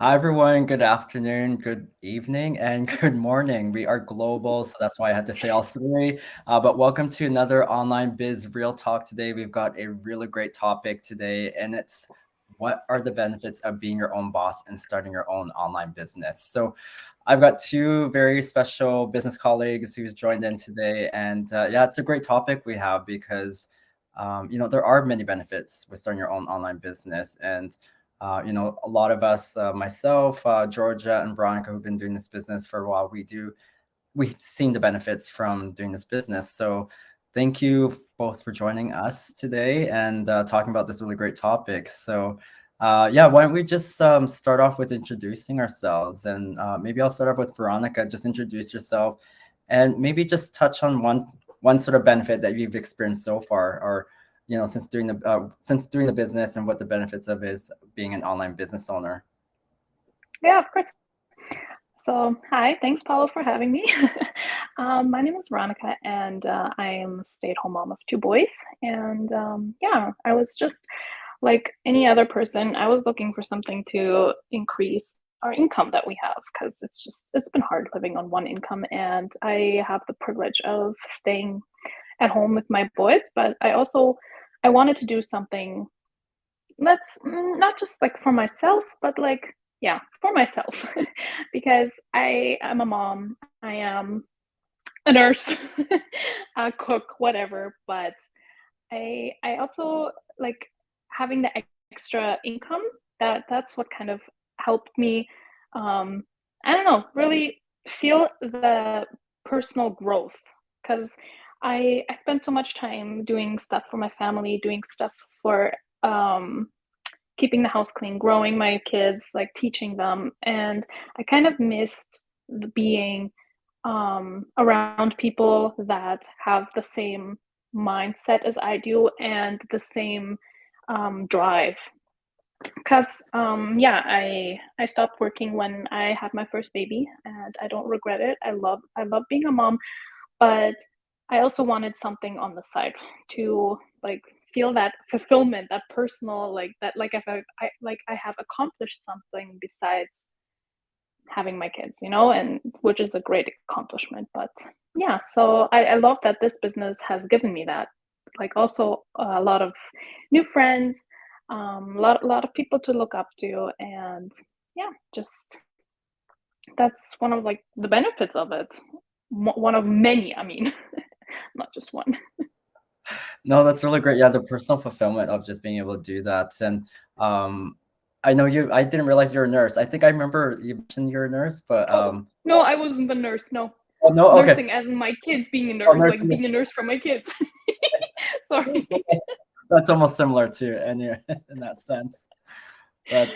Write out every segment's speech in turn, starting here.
Hi, everyone. Good afternoon, good evening, and good morning. We are global, so that's why I had to say all three. But welcome to another Online Biz Real Talk today. We've got a really great topic today, and it's what are the benefits of being your own boss and starting your own online business? So, I've got two very special business colleagues who's joined in today, and yeah, it's a great topic we have because there are many benefits with starting your own online business, and a lot of us, myself, Georgia, and Veronica, who've been doing this business for a while, we've seen the benefits from doing this business. So, thank you both for joining us today and talking about this really great topic. So, yeah, why don't we just start off with introducing ourselves, and maybe I'll start off with Veronica. Just introduce yourself, and maybe just touch on one sort of benefit that you've experienced so far, or since doing the business and what the benefits of is being an online business owner. Yeah, of course. So, hi, thanks, Paulo, for having me. My name is Veronica, and I am a stay-at-home mom of two boys. And yeah, I was just like any other person. I was looking for something to increase our income that we have because it's been hard living on one income. And I have the privilege of staying at home with my boys, but I wanted to do something that's not just like for myself, but like, yeah, for myself, because I am a mom, I am a nurse, a cook, whatever. But I also like having the extra income. That's what kind of helped me. Um, I don't know, really feel the personal growth because I spent so much time doing stuff for my family, doing stuff for um keeping the house clean, growing my kids, like teaching them. And I kind of missed being around people that have the same mindset as I do and the same drive. Because yeah, I stopped working when I had my first baby, and I don't regret it. I love being a mom, but I also wanted something on the side to like feel that fulfillment, that personal, like that, like if I have accomplished something besides having my kids, and which is a great accomplishment. But yeah, so I love that this business has given me that, like also a lot of new friends, a lot of people to look up to, and yeah, just that's one of like the benefits of it. One of many, I mean, not just one. No, that's really great. Yeah, the personal fulfillment of just being able to do that. And um, I know I didn't realize you're a nurse. I think I remember you mentioned you're a nurse, but Oh, no, I wasn't the nurse. No, oh no, okay. nursing as in my kids being a Oh, nurse, like nursing. being a nurse for my kids. Sorry. That's almost similar to any in that sense. But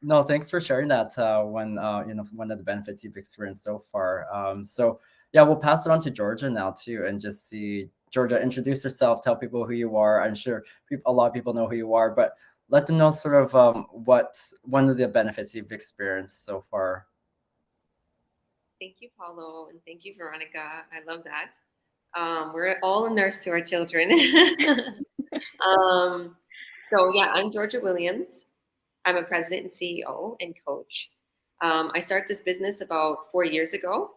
no, thanks for sharing that. One of the benefits you've experienced so far. So yeah, we'll pass it on to Georgia now too, and just see Georgia introduce yourself, tell people who you are. I'm sure a lot of people know who you are, but let them know sort of what one of the benefits you've experienced so far. Thank you, Paulo, and thank you, Veronica. I love that. We're all a nurse to our children. um, yeah, I'm Georgia Williams. I'm a president and CEO and coach. I started this business about 4 years ago,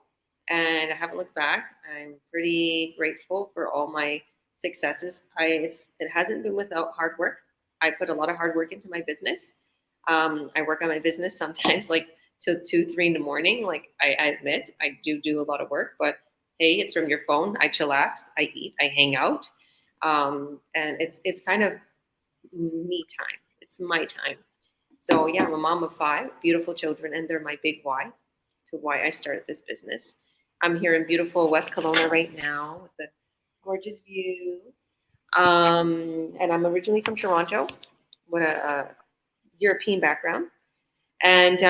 and I haven't looked back. I'm pretty grateful for all my successes. It hasn't been without hard work. I put a lot of hard work into my business. I work on my business sometimes like till 2, 3 in the morning. Like I admit, I do a lot of work, but hey, it's from your phone. I chillax, I eat, I hang out, and it's kind of me time. It's my time. So yeah, I'm a mom of five beautiful children, and they're my big why to why I started this business. I'm here in beautiful West Kelowna right now with a gorgeous view. And I'm originally from Toronto with a European background. And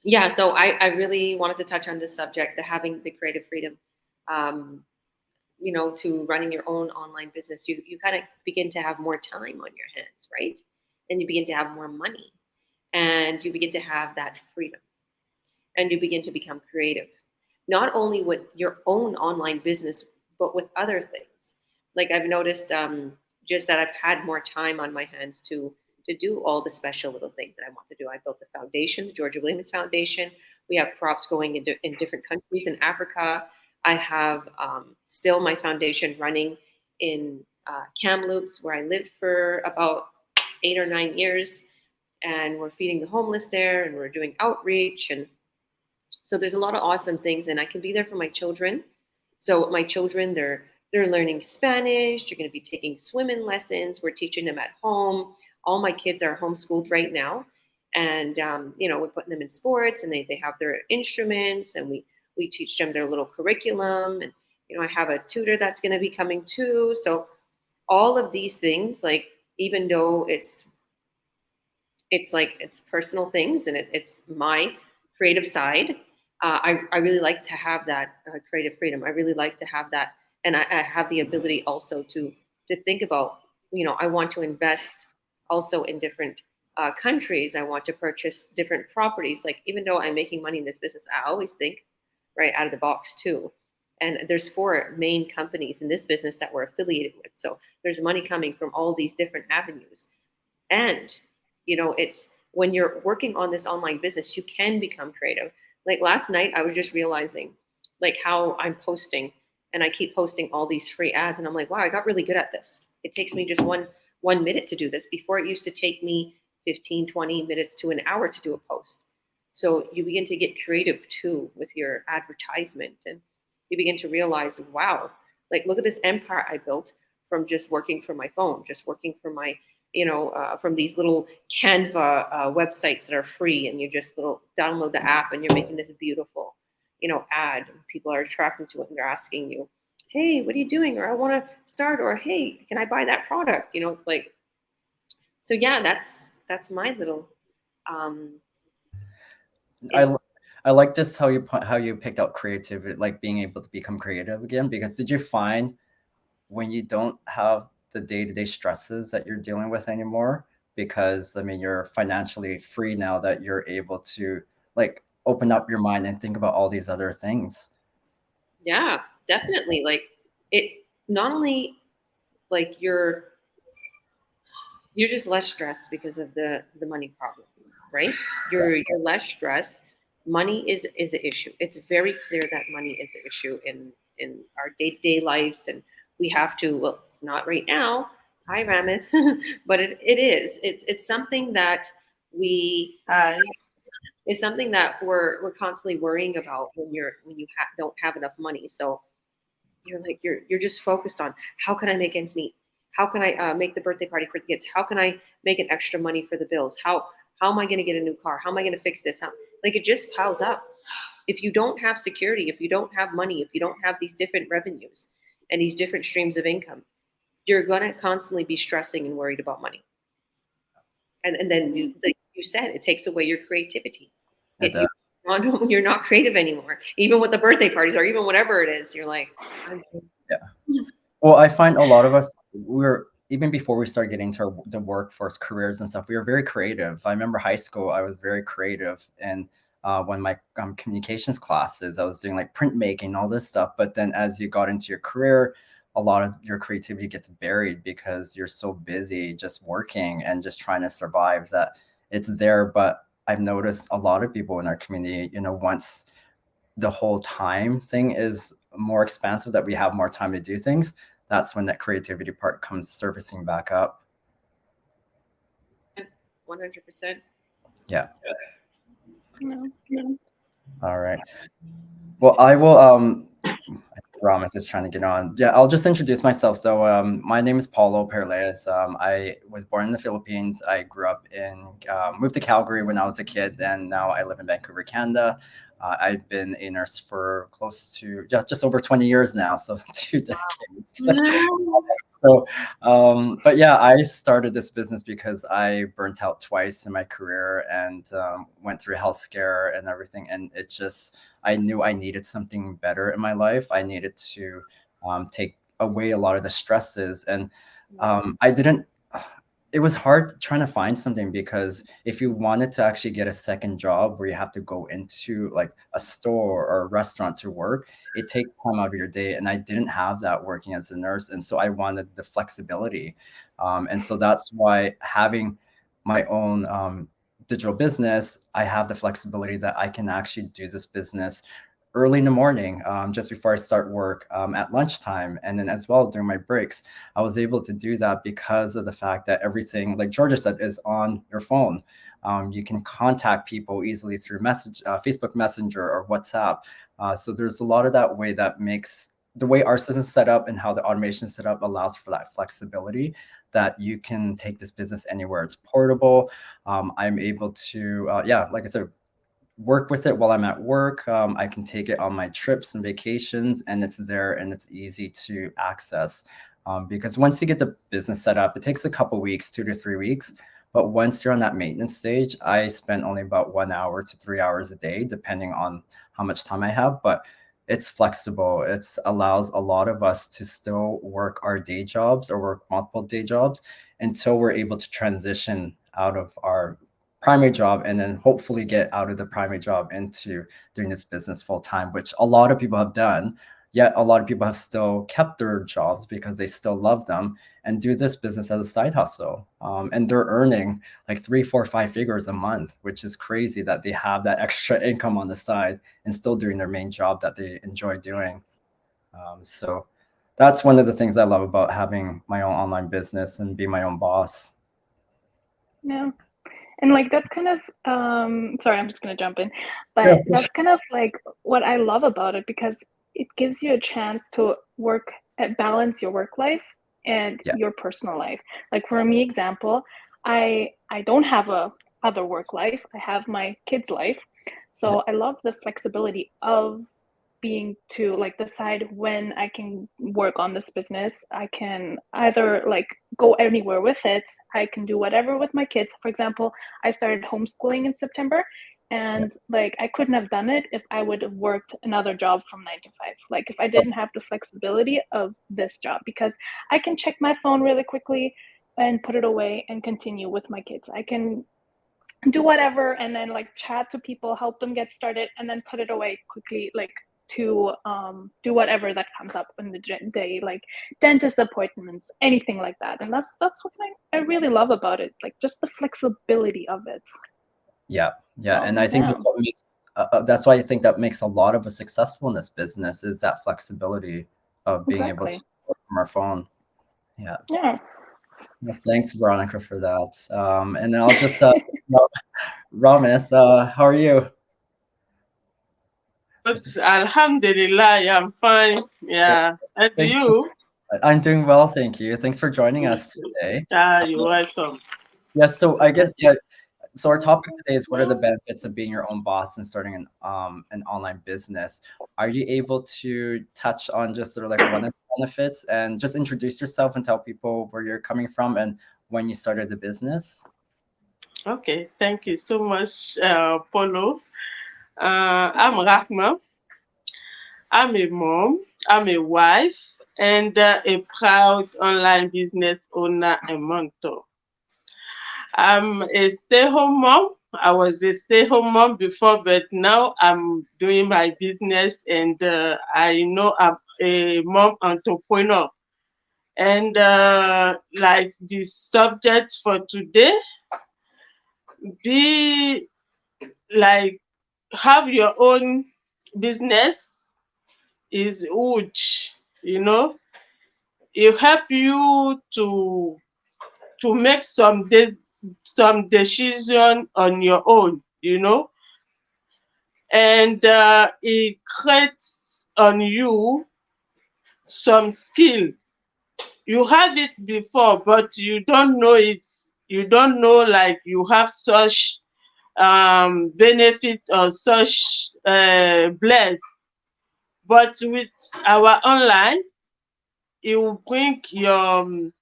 yeah, so I really wanted to touch on this subject, the having the creative freedom, um, to running your own online business. You kind of begin to have more time on your hands, right? And you begin to have more money, and you begin to have that freedom, and you begin to become creative, not only with your own online business, but with other things. Like I've noticed, just that I've had more time on my hands to do all the special little things that I want to do. I built the foundation, the Georgia Williams Foundation. We have props going in different countries in Africa. I have still my foundation running in Kamloops, where I lived for about 8 or 9 years, and we're feeding the homeless there, and we're doing outreach, and so there's a lot of awesome things, and I can be there for my children. So my children, they're learning Spanish. They're going to be taking swimming lessons. We're teaching them at home. All my kids are homeschooled right now, and we're putting them in sports, and they have their instruments, and we teach them their little curriculum, and I have a tutor that's going to be coming too. So all of these things, like, even though it's personal things, and it's my creative side. I really like to have that creative freedom. I really like to have that, and I have the ability also to think about, I want to invest also in different countries. I want to purchase different properties. Like, even though I'm making money in this business, I always think right out of the box too. And there's 4 main companies in this business that we're affiliated with. So there's money coming from all these different avenues. And it's when you're working on this online business, you can become creative. Like last night, I was just realizing like how I'm posting, and I keep posting all these free ads, and I'm like, wow, I got really good at this. It takes me just one minute to do this. Before, it used to take me 15, 20 minutes to an hour to do a post. So you begin to get creative too with your advertisement, and you begin to realize, wow, like, look at this empire I built from just working from my phone, just working from my from these little Canva websites that are free, and you just download the app, and you're making this beautiful, ad. And people are attracting to it, and they're asking you, "Hey, what are you doing?" Or, "I want to start," or, "Hey, can I buy that product?" It's like, so yeah, that's my little. Um, I I like this how you picked out creativity, like being able to become creative again. Because did you find when you don't have the day-to-day stresses that you're dealing with anymore, because I mean you're financially free now, that you're able to like open up your mind and think about all these other things. yeah, definitely. Like, it not only like you're just less stressed because of the money problem, right? You're less stressed. Money is an issue. It's very clear that money is an issue in our day-to-day lives, and we have to, well, it's not right now. Hi, Ramit. But it is. It's something that we Hi. it's something that we're constantly worrying about when you don't have enough money. So you're just focused on, how can I make ends meet? How can I make the birthday party for the kids? How can I make an extra money for the bills? How am I going to get a new car? How am I going to fix this? Like, it just piles up. If you don't have security, if you don't have money, if you don't have these different revenues and these different streams of income, you're going to constantly be stressing and worried about money. And then like you said, it takes away your creativity. And You're not creative anymore, even with the birthday parties or even whatever it is. You're like, yeah. Well, I find a lot of us, we're even before we start getting to the workforce careers and stuff, we were very creative. I remember high school, I was very creative. And when my communications classes, I was doing like printmaking, all this stuff. But then as you got into your career, a lot of your creativity gets buried because you're so busy just working and just trying to survive, that it's there. But I've noticed a lot of people in our community, once the whole time thing is more expansive, that we have more time to do things, that's when that creativity part comes surfacing back up. 100%. Yeah. No, no. All right. Well, I will Ramit is trying to get on. Yeah, I'll just introduce myself though. My name is Paulo Perles. I was born in the Philippines. I grew up moved to Calgary when I was a kid, and now I live in Vancouver, Canada. I've been a nurse for close to just over 20 years now, so 2 decades. So, but yeah, I started this business because I burnt out twice in my career, and went through health scare and everything. And it just, I knew I needed something better in my life. I needed to take away a lot of the stresses. And I didn't, it was hard trying to find something, because if you wanted to actually get a second job where you have to go into like a store or a restaurant to work, it takes time out of your day. And I didn't have that working as a nurse. And so I wanted the flexibility. And so that's why having my own digital business, I have the flexibility that I can actually do this business early in the morning, just before I start work, at lunchtime, and then as well during my breaks. I was able to do that because of the fact that everything, like Georgia said, is on your phone. You can contact people easily through Facebook Messenger or WhatsApp. So there's a lot of that way that makes the way our system is set up and how the automation is set up allows for that flexibility that you can take this business anywhere. It's portable. I'm able to, yeah, like I said, work with it while I'm at work. I can take it on my trips and vacations, and it's there and it's easy to access. Because once you get the business set up, it takes a couple weeks, 2 to 3 weeks. But once you're on that maintenance stage, I spend only about 1 hour to 3 hours a day, depending on how much time I have. But it's flexible. It allows a lot of us to still work our day jobs or work multiple day jobs until we're able to transition out of our primary job and then hopefully get out of the primary job into doing this business full time, which a lot of people have done. Yet a lot of people have still kept their jobs because they still love them and do this business as a side hustle. And they're earning like 3, 4, 5 figures a month, which is crazy that they have that extra income on the side and still doing their main job that they enjoy doing. So that's one of the things I love about having my own online business and be my own boss. Yeah. And like that's kind of sorry, I'm just gonna jump in, Yeah, but for that's kind of like what I love about it because it gives you a chance to work balance your work life and yeah, your personal life. Like for me, example, I don't have a other work life. I have my kids' life. yeah, So I love the flexibility of being to like decide when I can work on this business. I can either like go anywhere with it. I can do whatever with my kids. For example, I started homeschooling in September yeah. and like I couldn't have done it if I would have worked another job from 9 to 5. Like if I didn't have the flexibility of this job because I can check my phone really quickly and put it away and continue with my kids. I can do whatever and then like chat to people, help them get started, and then put it away quickly, like to do whatever that comes up in the day, like dentist appointments, anything like that. And that's what I really love about it, like just the flexibility of it. Yeah, yeah, So and I think yeah, that's what makes that's why I think that makes a lot of us successful in this business is that flexibility of being able to exactly. work from our phone. Yeah. Yeah. Well, thanks, Veronica, for that. And then I'll just Ro- Ramith, how are you? But Alhamdulillah, I'm fine. Yeah. And Thanks. you? I'm doing well, thank you. Thanks for joining us today. You're welcome. Yes, so I guess yeah. So our topic today is what are the benefits of being your own boss and starting an online business? Are you able to touch on just sort of like one of the benefits and just introduce yourself and tell people where you're coming from and when you started the business? Okay, thank you so much, Polo. I'm Rahma. I'm a mom, I'm a wife, and a proud online business owner and mentor. I'm a stay-home mom. I was a stay-home mom before, but now I'm doing my business, and I know I'm a mom entrepreneur. And like the subject for today, be like have your own business is huge, you know. It help you to make some decision on your own, you know, and it creates on you some skill. You had it before, but you don't know it. You don't know like you have such benefit or such bless. But with our online, it will bring your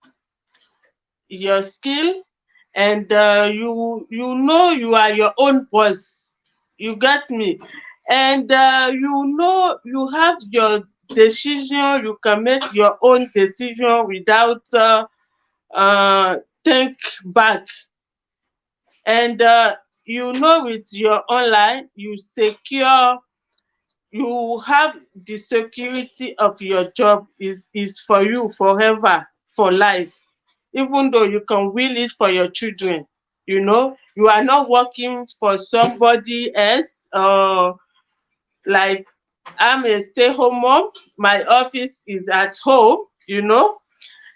skill, and you know you are your own boss. You get me? And you know you have your decision. You can make your own decision without think back. And you know with your online, you have the security of your job is for you forever, for life, even though you can will it for your children. You know, you are not working for somebody else. Like I'm a stay-home mom. My office is at home. You know,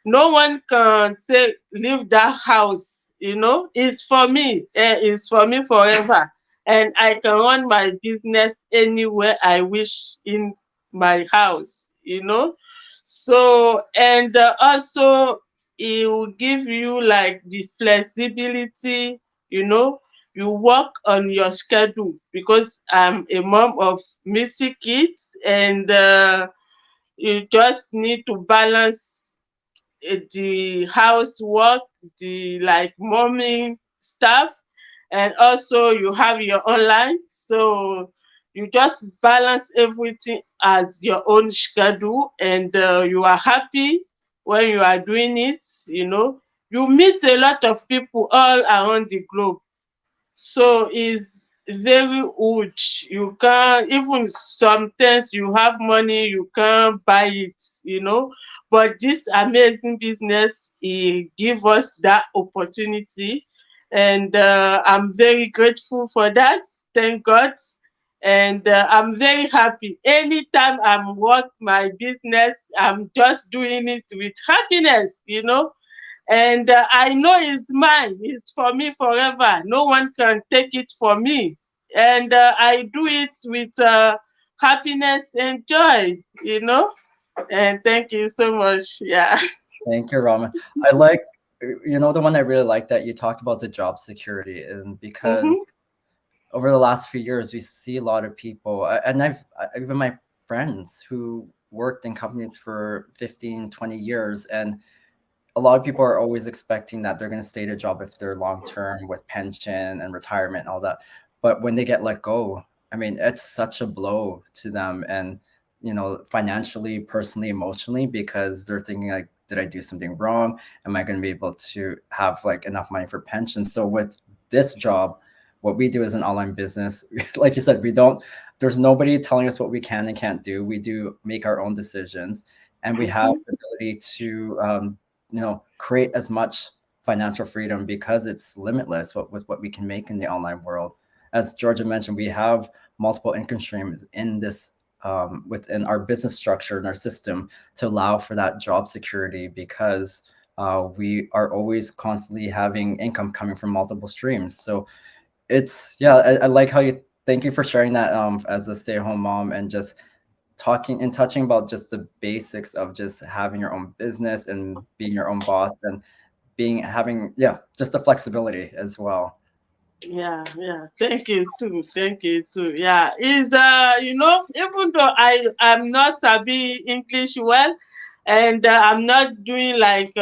no one can say leave that house. You know, it's for me. It's for me forever, and I can run my business anywhere I wish in my house. You know, so and also it will give you like the flexibility. You know, you work on your schedule because I'm a mom of multi kids, and you just need to balance the housework, the like morning stuff, and also you have your online. So you just balance everything as your own schedule, and you are happy when you are doing it. You know, you meet a lot of people all around the globe, so it's very huge. You can't even sometimes you have money, you can't buy it, you know. But this amazing business, it give us that opportunity, and I'm very grateful for that. Thank God. And I'm very happy. Anytime I'm work my business, I'm just doing it with happiness, you know, and I know it's mine. It's for me forever. No one can take it from me. And I do it with happiness and joy, you know. And thank you so much. Yeah. Thank you, Raman. I like, the one I really like that you talked about the job security, and because Mm-hmm. over the last few years, we see a lot of people, and even my friends who worked in companies for 15, 20 years, and a lot of people are always expecting that they're going to stay at a job if they're long term with pension and retirement and all that. But when they get let go, I mean, it's such a blow to them, and financially, personally, emotionally, because they're thinking like, did I do something wrong? Am I going to be able to have like enough money for pension? So with this job, what we do as an online business, like you said, there's nobody telling us what we can and can't do. We do make our own decisions, and we have Mm-hmm. the ability to create as much financial freedom because it's limitless with what we can make in the online world. As Georgia mentioned, we have multiple income streams in this within our business structure and our system to allow for that job security, because we are always constantly having income coming from multiple streams. So I like how you thank you for sharing that as a stay-at-home mom, and just talking and touching about just the basics of just having your own business and being your own boss, and having just the flexibility as well. Yeah, yeah. Thank you too. Thank you too. Yeah. Is even though I'm not sabi English well, and I'm not doing like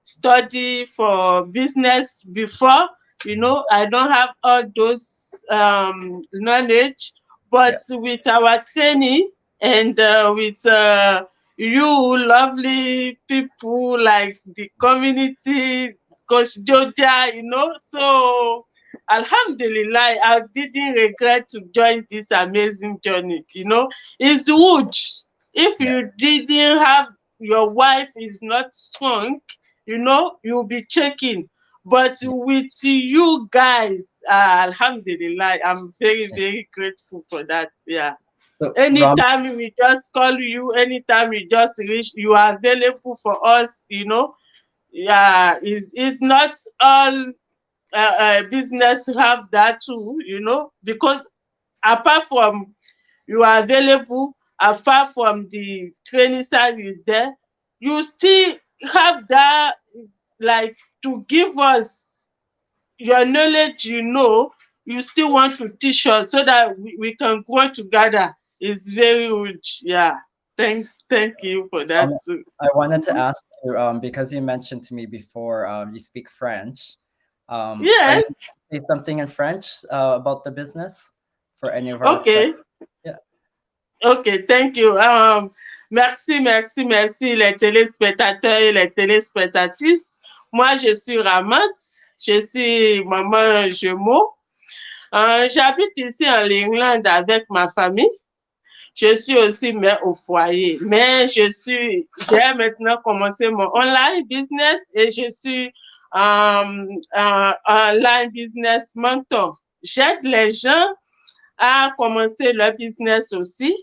study for business before, I don't have all those knowledge, but Yeah. with our training, and with you lovely people like the community, Coach Joja, so Alhamdulillah, I didn't regret to join this amazing journey. It's huge. If Yeah. you didn't have your wife is not strong, you'll be checking. But Yeah. with you guys, Alhamdulillah, I'm very, very grateful for that. Yeah. So Ram, Anytime we just call you, anytime we just reach, you are available for us. Yeah, it's not all business have that too, because apart from you are available, apart from the training service there, you still have that, like, to give us your knowledge, you still want to teach us so that we can grow together. It's very huge. Yeah. Thank you for that um, too. I wanted to Mhm. ask you, because you mentioned to me before, you speak French. Are you Yes. able to say something in French about the business for any of our friends? Okay. Yeah. Ok, thank you. Merci, merci, merci les téléspectateurs et les téléspectatrices. Moi, je suis Ramat, je suis maman jumeau. J'habite ici en Irlande avec ma famille. Je suis aussi mère au foyer, mais j'ai maintenant commencé mon online business et je suis online business mentor. J'aide les gens à commencer leur business aussi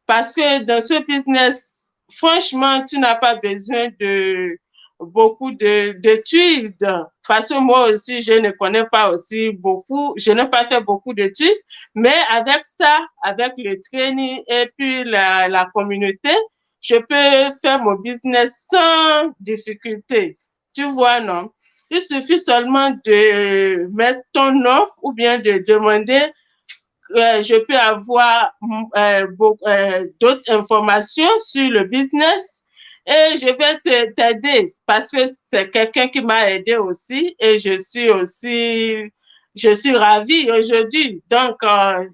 parce que dans ce business, franchement, tu n'as pas besoin de beaucoup d'études parce que moi aussi, je ne connais pas aussi beaucoup, je n'ai pas fait beaucoup d'études, mais avec ça, avec le training et puis la communauté, je peux faire mon business sans difficulté. Tu vois, non? Il suffit seulement de mettre ton nom ou bien de demander je peux avoir d'autres informations sur le business et je vais t'aider parce que c'est quelqu'un qui m'a aidé aussi et je suis ravie aujourd'hui. Donc,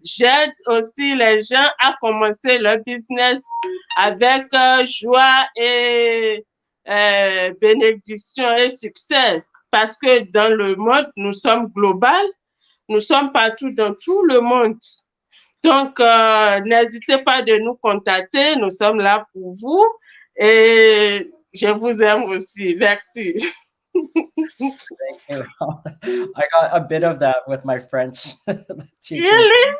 j'aide aussi les gens à commencer leur business avec joie et bénédiction et succès parce que dans le monde, nous sommes global. Nous sommes partout dans tout le monde. Donc, n'hésitez pas de nous contacter. Nous sommes là pour vous. Et je vous aime aussi. Merci. Thank you. I got a bit of that with my French teachers. Really?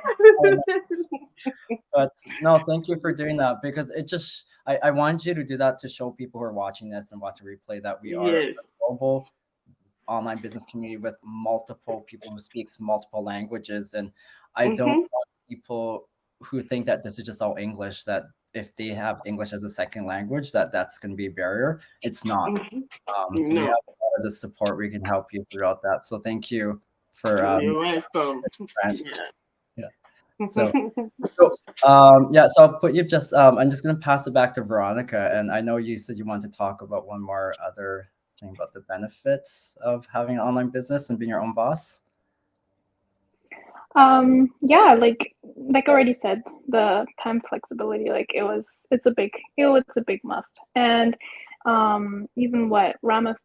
But no, thank you for doing that because it just, I want you to do that to show people who are watching this and watch the replay that we are a Yes. global online business community with multiple people who speaks multiple languages. And I don't want people who think that this is just all English, that if they have English as a second language, that's going to be a barrier. It's not. So we No. have a lot of the support. We can help you throughout that. So thank you for You're welcome. yeah. So so I'll put you just I'm just gonna pass it back to Veronica. And I know you said you want to talk about one more other thing about the benefits of having an online business and being your own boss. Yeah, like I already said, the time flexibility, like it's a big must. And even what Ramath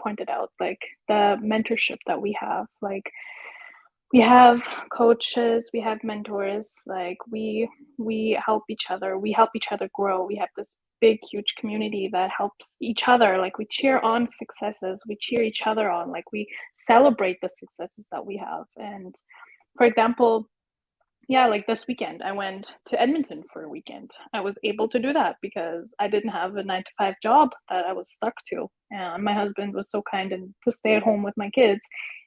pointed out, like the mentorship that we have, like we have coaches, we have mentors, like we help each other, grow. We have this big huge community that helps each other, like we cheer on successes, we cheer each other on, like we celebrate the successes that we have. And for example, yeah, like this weekend, I went to Edmonton for a weekend. I was able to do that because I didn't have a 9-to-5 job that I was stuck to. And my husband was so kind and to stay at home with my kids,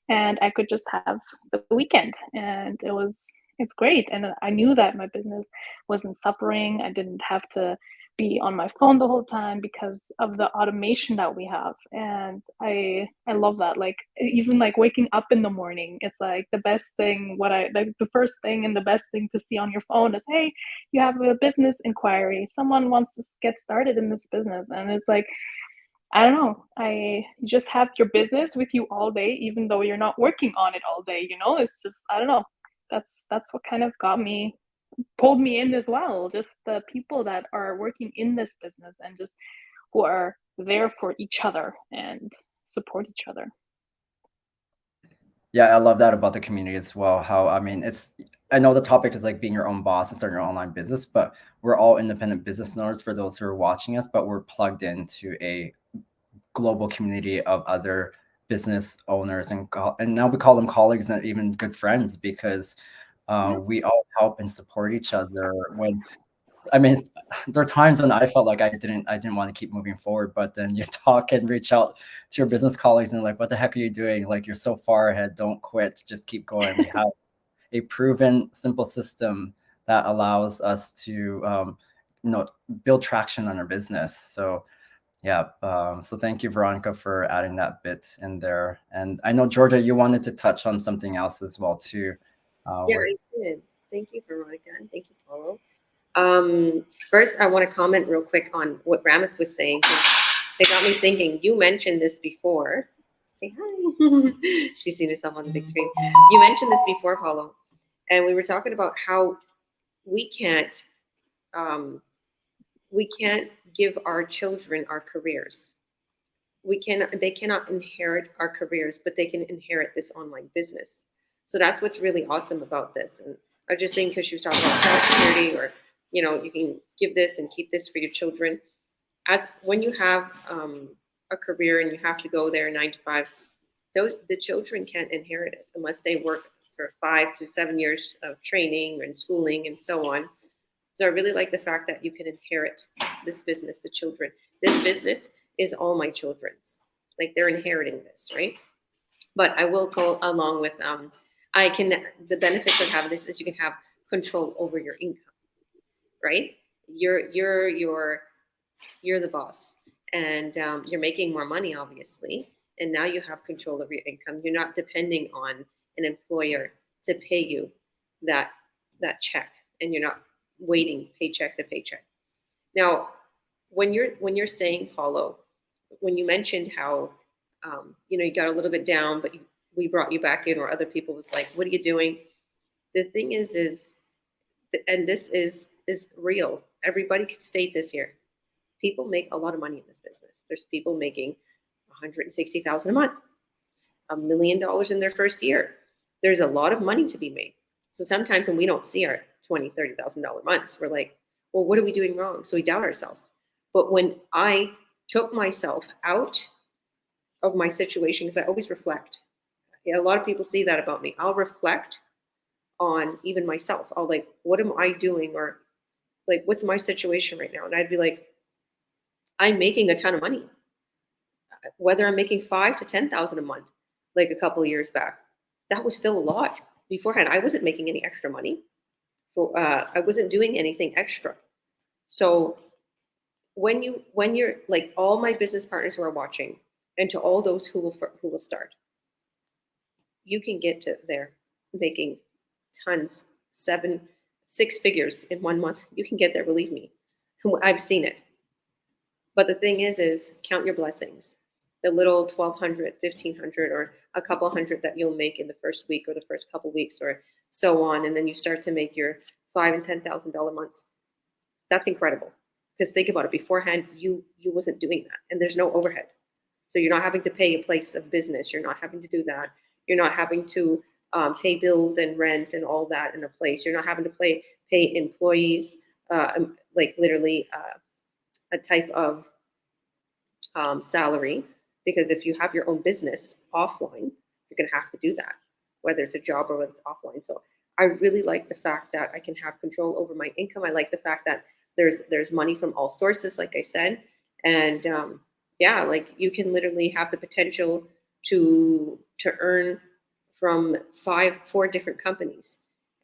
and I could just have the weekend. And it's great. And I knew that my business wasn't suffering. I didn't have to be on my phone the whole time because of the automation that we have. And I love that. Like even like waking up in the morning, it's like the best thing, the first thing and the best thing to see on your phone is, hey, you have a business inquiry, someone wants to get started in this business. And it's like, I don't know, you just have your business with you all day, even though you're not working on it all day, it's just, I don't know, that's what kind of pulled me in as well. Just the people that are working in this business and just who are there for each other and support each other. Yeah, I love that about the community as well. How, I mean, I know the topic is like being your own boss and starting your online business, but we're all independent business owners for those who are watching us, but we're plugged into a global community of other business owners, and now we call them colleagues and even good friends because we all help and support each other. I mean, there are times when I felt like I didn't want to keep moving forward, but then you talk and reach out to your business colleagues and they're like, what the heck are you doing? Like, you're so far ahead. Don't quit. Just keep going. We have a proven, simple system that allows us to, build traction on our business. So yeah. So thank you, Veronica, for adding that bit in there. And I know, Georgia, you wanted to touch on something else as well too. Yeah, I did. Thank you, Veronica, and thank you, Paulo. First, I want to comment real quick on what Ramath was saying. They got me thinking. You mentioned this before. Say hi. She's seen herself on the big screen. You mentioned this before, Paulo, and we were talking about how we can't give our children our careers. They cannot inherit our careers, but they can inherit this online business. So that's what's really awesome about this. And I was just saying, because she was talking about child security, or you can give this and keep this for your children. When you have a career and you have to go there 9 to 5, the children can't inherit it unless they work for 5 to 7 years of training and schooling and so on. So I really like the fact that you can inherit this business, the children. This business is all my children's. Like they're inheriting this, right? But I will go along with the benefits of having this is you can have control over your income, right? You're the boss, and you're making more money, obviously, and now you have control of your income. You're not depending on an employer to pay you that check, and you're not waiting paycheck to paycheck. Now, when you're saying, Paulo, when you mentioned how you got a little bit down, but we brought you back in, or other people was like, "What are you doing?" The thing is, and this is real. Everybody can state this here. People make a lot of money in this business. There's people making $160,000 a month, $1 million in their first year. There's a lot of money to be made. So sometimes when we don't see our $20,000, $30,000 months, we're like, well, what are we doing wrong? So we doubt ourselves. But when I took myself out of my situation, because I always reflect. A lot of people see that about me. I'll reflect on even myself. I'll like, what am I doing? Or like, what's my situation right now? And I'd be like, I'm making a ton of money. Whether I'm making $5,000 to $10,000 a month, like a couple of years back, that was still a lot. Beforehand, I wasn't making any extra money. I wasn't doing anything extra. So when you're like, all my business partners who are watching, and to all those who will start, you can get to there making tons, 6 figures in 1 month. You can get there, believe me. I've seen it. But the thing is count your blessings. The little 1,200, 1,500, or a couple hundred that you'll make in the first week or the first couple weeks or so on, and then you start to make your $5,000 and $10,000 months. That's incredible. Because think about it. Beforehand, you wasn't doing that, and there's no overhead. So you're not having to pay a place of business. You're not having to do that. You're not having to pay bills and rent and all that in a place. You're not having to pay employees, like literally a type of salary. Because if you have your own business offline, you're going to have to do that, whether it's a job or whether it's offline. So I really like the fact that I can have control over my income. I like the fact that there's money from all sources, like I said. And yeah, like you can literally have the potential to earn from 4 different companies,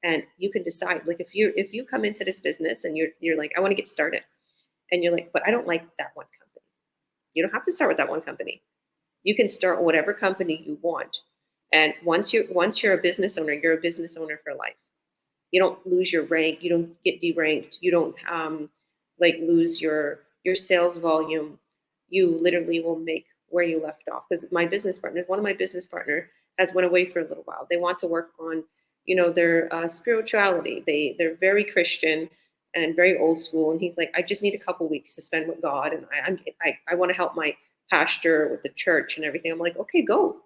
and you can decide. Like if you come into this business and you're like, I want to get started, and you're like, but I don't like that one company. You don't have to start with that one company. You can start whatever company you want, and once you're a business owner, you're a business owner for life. You don't lose your rank. You don't get deranked. You don't like lose your sales volume. You literally will make where you left off. Because one of my business partner has went away for a little while. They want to work on, their spirituality. They're very Christian and very old school. And he's like, I just need a couple weeks to spend with God, and I want to help my pastor with the church and everything. I'm like, okay, go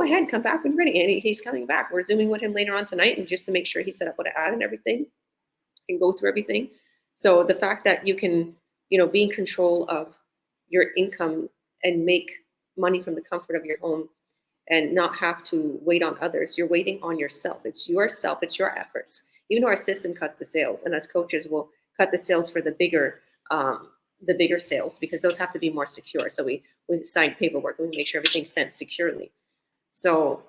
ahead, come back when you're ready. And he's coming back. We're Zooming with him later on tonight, and just to make sure he set up what to add and everything, and go through everything. So the fact that you can, be in control of your income and make money from the comfort of your home and not have to wait on others. You're waiting on yourself. It's yourself. It's your efforts. Even though our system cuts the sales, and as coaches, we'll cut the sales for the bigger sales, because those have to be more secure. So we sign paperwork, and we make sure everything's sent securely. So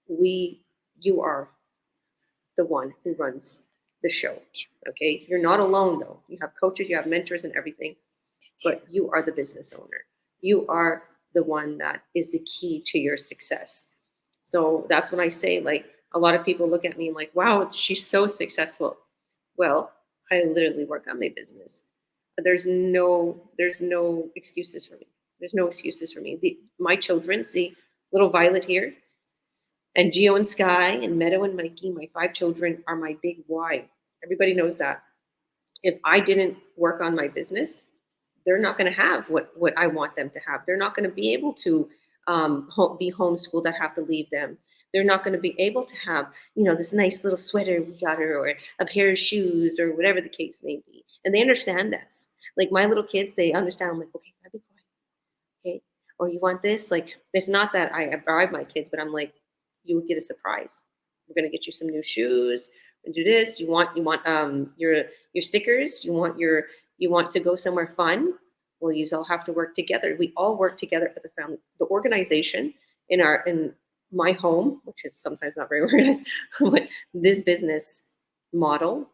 you are the one who runs the show. Okay, you're not alone though. You have coaches, you have mentors, and everything, but you are the business owner. You are the one that is the key to your success. So that's when I say, like, a lot of people look at me and like, wow, she's so successful. Well, I literally work on my business. There's no excuses for me. There's no excuses for me. My children, see little Violet here, and Geo and Sky and Meadow and Mikey, my 5 children, are my big why. Everybody knows that. If I didn't work on my business, they're not going to have what I want them to have. They're not going to be able to be homeschooled. I have to leave them. They're not going to be able to have, this nice little sweater we got her, or a pair of shoes, or whatever the case may be. And they understand this. Like my little kids, they understand. I'm like, okay, gotta be quiet. or you want this. Like, it's not that I bribe my kids, but I'm like, you will get a surprise. We're gonna get you some new shoes and do this. You want your stickers. You want to go somewhere fun. Well, you all have to work together. We all work together as a family. The organization in my home, which is sometimes not very organized, but this business model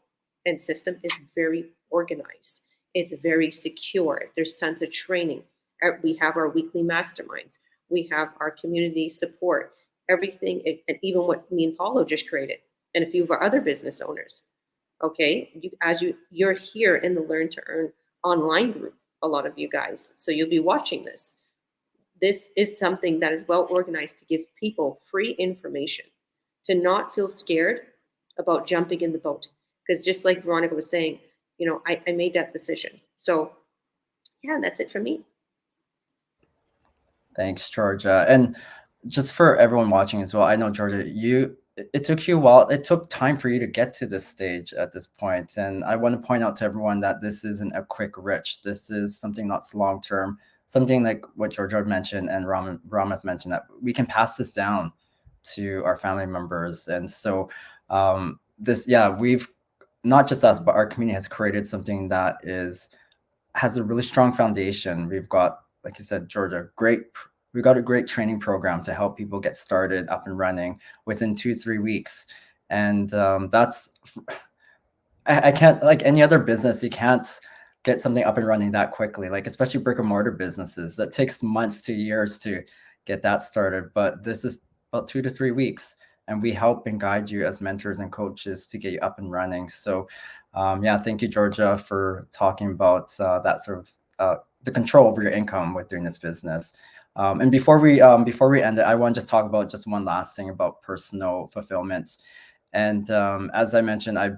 and system is very organized. It's very secure. There's tons of training. We have our weekly masterminds. We have our community support. Everything, and even what me and Paulo just created, and a few of our other business owners. Okay, you're here in the Learn to Earn online group. A lot of you guys, so you'll be watching this. This is something that is well organized to give people free information, to not feel scared about jumping in the boat. Because just like Veronica was saying, I made that decision. So yeah, that's it for me. Thanks, Georgia. And just for everyone watching as well, I know, Georgia, it took you a while. It took time for you to get to this stage at this point. And I want to point out to everyone that this isn't a quick rich. This is something that's long term, something like what Georgia mentioned and Ramath mentioned, that we can pass this down to our family members. And so we've, not just us, but our community has created something that has a really strong foundation. We've got, like you said, Georgia, we've got a great training program to help people get started up and running within 2-3 weeks. And I can't, like any other business, you can't get something up and running that quickly, like especially brick and mortar businesses. That takes months to years to get that started. But this is about 2 to 3 weeks. And we help and guide you as mentors and coaches to get you up and running. So thank you, Georgia, for talking about that sort of the control over your income with doing this business. And before we end it, I want to just talk about just one last thing about personal fulfillment. And as I mentioned, I've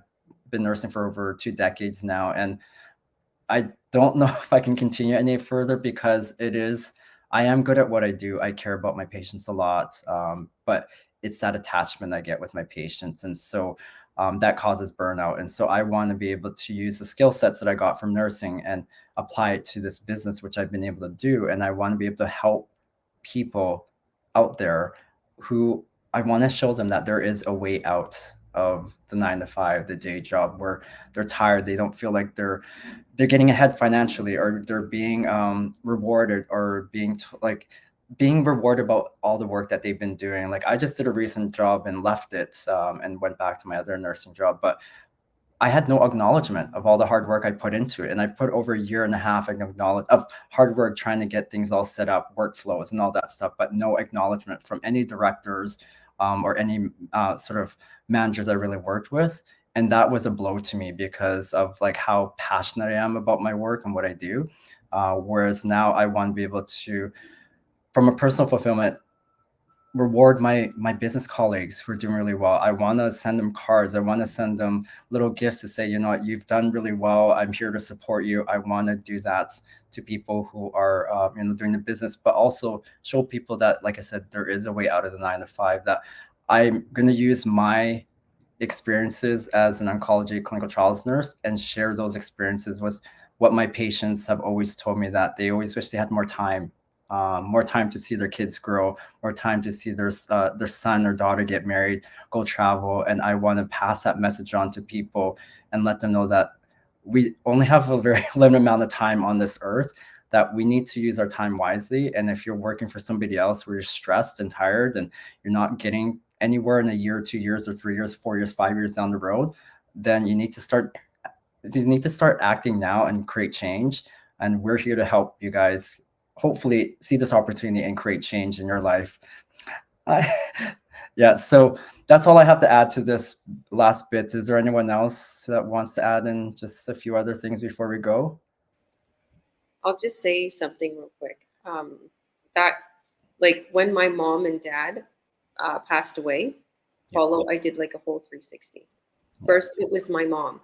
been nursing for over 2 decades now, and I don't know if I can continue any further because I am good at what I do. I care about my patients a lot, but it's that attachment I get with my patients. And so that causes burnout. And so I want to be able to use the skill sets that I got from nursing and apply it to this business, which I've been able to do. And I want to be able to help people out there who I want to show them that there is a way out of the 9-to-5, the day job, where they're tired. They don't feel like they're getting ahead financially, or they're being rewarded, or being rewarded about all the work that they've been doing. Like, I just did a recent job and left it and went back to my other nursing job, but I had no acknowledgement of all the hard work I put into it. And I put over 1.5 years of hard work trying to get things all set up, workflows and all that stuff, but no acknowledgement from any directors or any sort of managers I really worked with. And that was a blow to me because of like how passionate I am about my work and what I do. Whereas now I want to be able to, from a personal fulfillment, reward my business colleagues who are doing really well. I want to send them cards. I want to send them little gifts to say, you've done really well. I'm here to support you. I want to do that to people who are, doing the business, but also show people that, like I said, there is a way out of the 9-to-5, that I'm going to use my experiences as an oncology clinical trials nurse and share those experiences with what my patients have always told me, that they always wish they had more time to see their kids grow, more time to see their son or daughter get married, go travel. And I want to pass that message on to people and let them know that we only have a very limited amount of time on this earth, that we need to use our time wisely. And if you're working for somebody else where you're stressed and tired and you're not getting anywhere in a year, 2 years, or 3 years, 4 years, 5 years down the road, then you need to start acting now and create change. And we're here to help you guys hopefully see this opportunity and create change in your life. So that's all I have to add to this last bit. Is there anyone else that wants to add in just a few other things before we go? I'll just say something real quick. That, like, when my mom and dad passed away, Paulo, I did like a whole 360. First, it was my mom,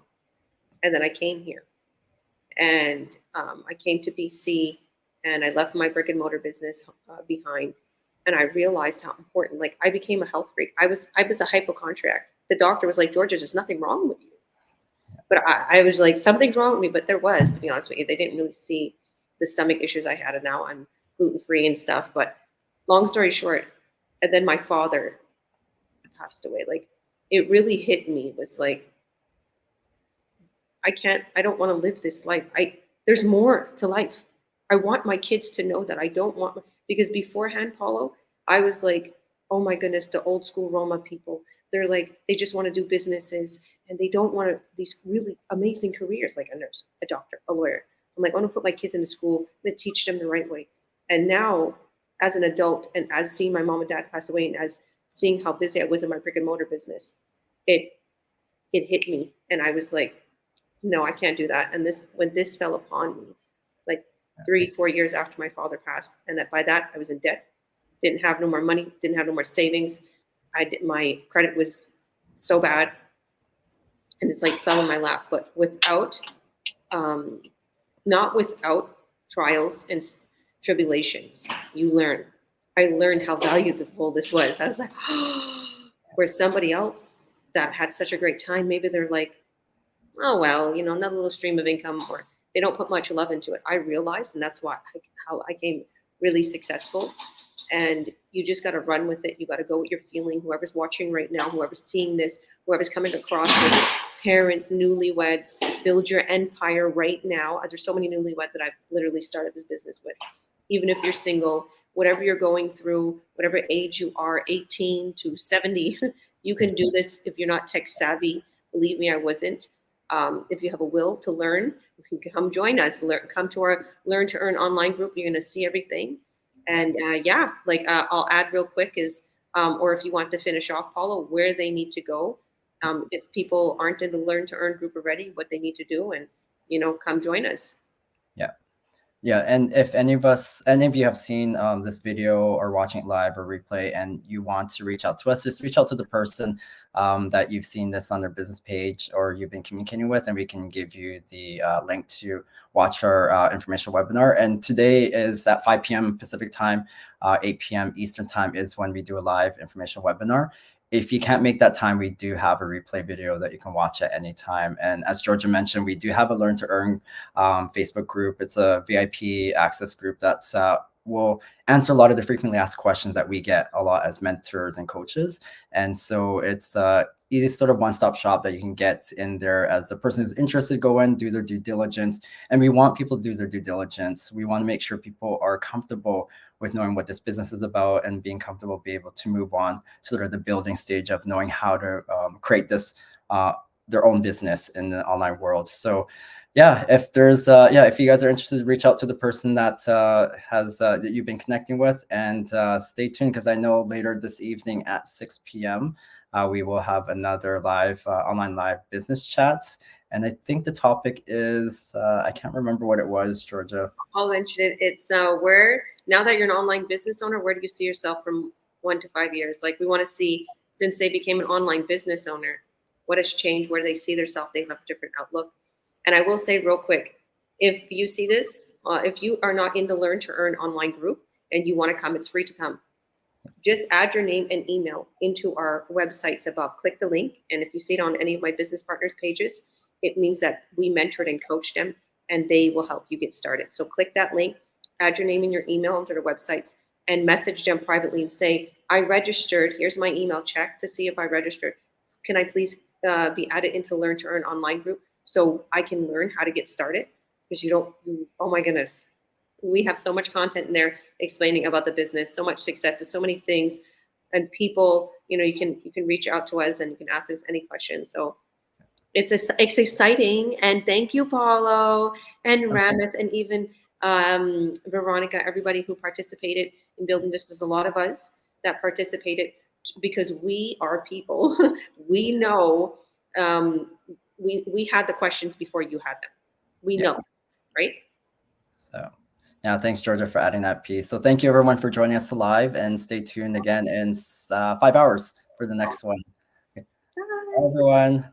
and then I came here, and I came to BC, and I left my brick and mortar business behind, and I realized how important. Like, I became a health freak. I was a hypochondriac. The doctor was like, Georgia, there's nothing wrong with you. But I was like, something's wrong with me. But there was, to be honest with you, they didn't really see the stomach issues I had, and now I'm gluten-free and stuff. But long story short, and then my father passed away. Like, it really hit me. It was like, I don't want to live this life. There's more to life. I want my kids to know that. I don't want, because beforehand, Paulo, I was like, oh my goodness, the old school Roma people. They're like, they just want to do businesses and they don't want these really amazing careers like a nurse, a doctor, a lawyer. I'm like, I want to put my kids into school and teach them the right way. And now, as an adult, and as seeing my mom and dad pass away, and as seeing how busy I was in my brick and mortar business, it hit me, and I was like, no, I can't do that. And when this fell upon me, like 3-4 years after my father passed, and that by that I was in debt, didn't have no more money, didn't have no more savings. My credit was so bad, and it's like fell in my lap. But not without trials and tribulations, you learn. I learned how valuable this was. I was like, where somebody else that had such a great time, maybe they're like, oh, well, another little stream of income, or they don't put much love into it. I realized, and that's how I became really successful. And you just got to run with it. You got to go with your feeling. Whoever's watching right now, whoever's seeing this, whoever's coming across this, parents, newlyweds, build your empire right now. There's so many newlyweds that I've literally started this business with. Even if you're single, whatever you're going through, whatever age you are, 18 to 70, you can do this. If you're not tech savvy, believe me, I wasn't. If you have a will to learn, you can come join us. Come to our Learn to Earn online group. You're going to see everything. And I'll add real quick is, or if you want to finish off, Paula, where they need to go. If people aren't in the Learn to Earn group already, what they need to do, and come join us. Yeah, and if any of you have seen this video or watching it live or replay, and you want to reach out to us, just reach out to the person that you've seen this on their business page or you've been communicating with, and we can give you the link to watch our informational webinar. And today is at 5 p.m. Pacific time, 8 p.m. Eastern time is when we do a live informational webinar. If you can't make that time, we do have a replay video that you can watch at any time. And as Georgia mentioned, we do have a Learn to Earn Facebook group. It's a VIP access group that will answer a lot of the frequently asked questions that we get a lot as mentors and coaches. And so it's easy sort of one-stop shop that you can get in there as a person who's interested, go in, do their due diligence. And we want people to do their due diligence. We want to make sure people are comfortable with knowing what this business is about and being comfortable, be able to move on to sort of the building stage of knowing how to create this, their own business in the online world. So yeah, if you guys are interested, reach out to the person that that you've been connecting with, and stay tuned, because I know later this evening at 6 p.m. We will have another live online live business chats. And I think the topic is, I can't remember what it was, Georgia. I'll mention it. It's where, now that you're an online business owner, where do you see yourself from 1 to 5 years? Like, we want to see, since they became an online business owner, what has changed? Where do they see themselves? They have a different outlook. And I will say real quick, if you see this, if you are not in the Learn to Earn online group and you want to come, it's free to come. Just add your name and email into our websites above. Click the link. And if you see it on any of my business partners' pages, it means that we mentored and coached them, and they will help you get started. So click that link, add your name and your email onto their websites, and message them privately and say, I registered. Here's my email. Check to see if I registered. Can I please be added into Learn to Earn online group so I can learn how to get started? Because oh my goodness, we have so much content in there explaining about the business, so much successes, so many things, and people, you can reach out to us and you can ask us any questions. So it's exciting. And thank you, Paulo and Ramith, and even Veronica, everybody who participated in building this. There's a lot of us that participated because we are people. We know, we had the questions before you had them. We know, right? So yeah, thanks, Georgia, for adding that piece. So thank you, everyone, for joining us live, and stay tuned again in 5 hours for the next one. Bye, everyone.